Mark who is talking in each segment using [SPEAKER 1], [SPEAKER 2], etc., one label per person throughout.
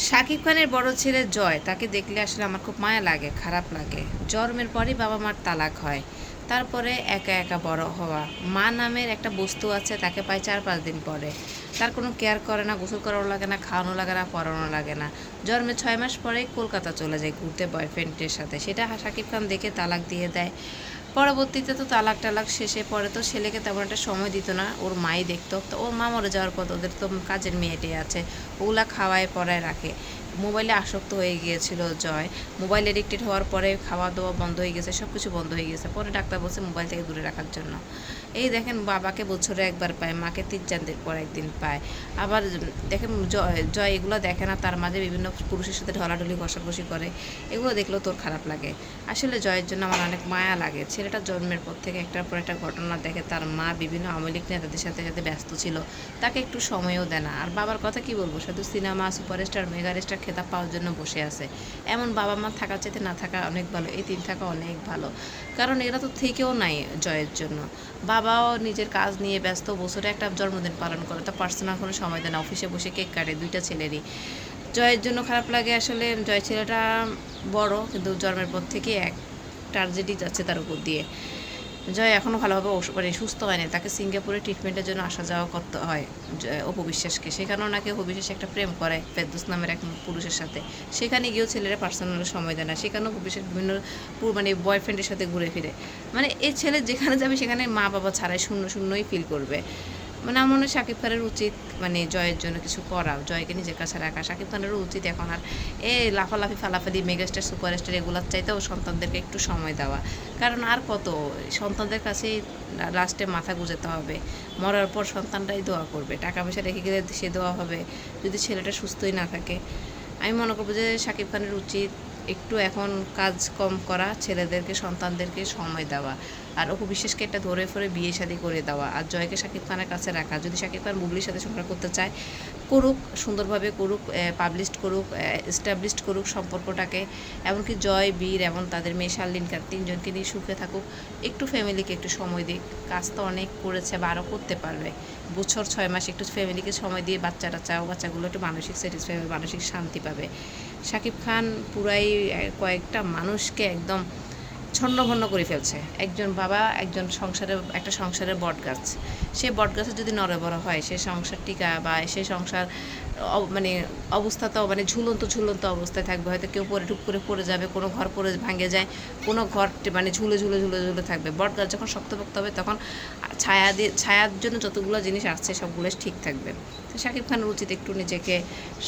[SPEAKER 1] শাকিব খানের বড় ছেলে জয়, তাকে দেখলে আসলে আমার খুব মায়া লাগে, খারাপ লাগে। জন্মের পরই বাবা মার তালাক হয়, তারপরে একা একা বড় হওয়া। মা নামের একটা বস্তু আছে, তাকে পায় 4-5 দিন পরে। তার কোনো কেয়ার করে না, গোসল করানো লাগে না, খাওয়ানো লাগে না, পড়ানো লাগে না। জন্মের 6 মাস পরেই কলকাতা চলে যায় ঘুরতে বয়ফ্রেন্ডের সাথে, সেটা শাকিব খান দেখে তালাক দিয়ে দেয়। পরবর্তীতে তো তালাক টালাক শেষে পরে তো ছেলেকে তেমন একটা সময় দিত না, ওর মাই দেখতো। তো ওর মা মরে যাওয়ার পর ওদের তো কাজের মেয়েটে আছে, ওগুলা খাওয়ায় পড়ায় রাখে। মোবাইলে আসক্ত হয়ে গিয়েছিল জয়। মোবাইল এডিক্টেড হওয়ার পরে খাওয়া দাওয়া বন্ধ হয়ে গেছে, সব কিছু বন্ধ হয়ে গেছে। পরে ডাক্তার বলছে মোবাইল থেকে দূরে রাখার জন্য। এই দেখেন, বাবাকে বছরে একবার পায়, মাকে 3-4 দিন পর একদিন পায়। আবার দেখেন জয় জয় এগুলো দেখে না, তার মাঝে বিভিন্ন পুরুষের সাথে ঢলাঢলি ঘষাঘষি করে। এগুলো দেখলেও তোর খারাপ লাগে। আসলে জয়ের জন্য আমার অনেক মায়া লাগে। ছেলেটা জন্মের পর থেকে একটার পর একটা ঘটনা দেখে, তার মা বিভিন্ন আওয়ামী লীগ নেতাদের সাথে সাথে ব্যস্ত ছিল, তাকে একটু সময়ও দেয় না। আর বাবার কথা কি বলবো, শুধু সিনেমা সুপারস্টার মেগাস্টার খেতাব পাওয়ার জন্য বসে আছে। এমন বাবা মা থাকার চাইতে না থাকা অনেক ভালো, এই 3 থাকা অনেক ভালো। কারণ এরা তো থেকেও নাই জয়ের জন্য। বাবাও নিজের কাজ নিয়ে ব্যস্ত, বছরে একটা জন্মদিন পালন করে, তা পার্সোনাল কোনো সময় দেয় না, অফিসে বসে কেক কাটে 2টা ছেলেরই। জয়ের জন্য খারাপ লাগে আসলে। জয় ছেলেটা বড়, কিন্তু জন্মের পর থেকে এক ট্র্যাজেডি যাচ্ছে তার উপর দিয়ে। জয় এখনও ভালোভাবে মানে সুস্থ হয়নি, তাকে সিঙ্গাপুরে ট্রিটমেন্টের জন্য আসা যাওয়া করতে হয় অপু বিশ্বাসকে। সেখানেও নাকি অপু বিশ্বাস একটা প্রেম করে ফেরদৌস নামের এক পুরুষের সাথে। সেখানে গিয়েও ছেলেরা পার্সোনাল সময় দেয় না, সেখানেও অপু বিশ্বাস বিভিন্ন মানে বয়ফ্রেন্ডের সাথে ঘুরে ফিরে। মানে এই ছেলে যেখানে যাবে সেখানে মা বাবা ছাড়াই শূন্য শূন্যই ফিল করবে। মানে আমার মনে হয় শাকিব খানের উচিত মানে জয়ের জন্য কিছু করা, জয়কে নিজের কাছে রাখা। শাকিব খানেরও উচিত এখন আর লাফালাফি ফালাফালি মেগাস্টার সুপারস্টার এগুলোর চাইতেও সন্তানদেরকে একটু সময় দেওয়া। কারণ আর কত সন্তানদের কাছেই লাস্টে মাথা গুঁজাতে হবে। মরার পর সন্তানটাই দোয়া করবে, টাকা পয়সা রেখে গেলে সে দোয়া হবে যদি ছেলেটা সুস্থই না থাকে। আমি মনে করবো যে শাকিব খানের উচিত একটু এখন কাজ কম করা, ছেলেদেরকে সন্তানদেরকে সময় দেওয়া, আর অপু বিশ্বাসকে একটা ধরে ফরে বিয়ে শাদী করে দেওয়া, আর জয়কে শাকিব খানের কাছে রাখা। যদি শাকিব খান বুবলির সাথে সংসার করতে চায়, করুক, সুন্দরভাবে করুক, পাবলিশড করুক, এস্টাবলিশড করুক সম্পর্কটাকে। এমনকি জয়, বীর এবং তাদের মেয়ে শার্লিন খান 3জনকে নিয়ে সুখে থাকুক, একটু ফ্যামিলিকে একটু সময় দিক। কাজ তো অনেক করেছে বা আরও করতে পারবে। বছর 6 মাস একটু ফ্যামিলিকে সময় দিয়ে বাচ্চাটা চাও, বাচ্চাগুলো একটু মানসিক স্যাটিসফাই হবে, মানসিক শান্তি পাবে। শাকিব খান পুরাই কয়েকটা মানুষকে একদম ছন্নভন্ন করে ফেলছে। একজন বাবা, একজন একটা সংসারের বটগাছ। সে বটগাছে যদি নড়বড় হয়, সে সংসার টিকা বা সে সংসার মানে অবস্থাতেও মানে ঝুলন্ত ঝুলন্ত অবস্থায় থাকবে। হয়তো কেউ পরে টুক করে পড়ে যাবে, কোনো ঘর পড়ে ভাঙে যায়, কোনো ঘর মানে ঝুলে ঝুলে ঝুলে ঝুলে থাকবে। বটগাছ যখন শক্তপোক্ত হবে, তখন ছায়ার জন্য যতগুলো জিনিস আসছে সবগুলো ঠিক থাকবে। তো শাকিব খানের উচিত একটু নিজেকে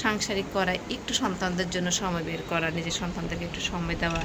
[SPEAKER 1] সাংসারিক করা, একটু সন্তানদের জন্য সময় বের করা, নিজের সন্তানদেরকে একটু সময় দেওয়া।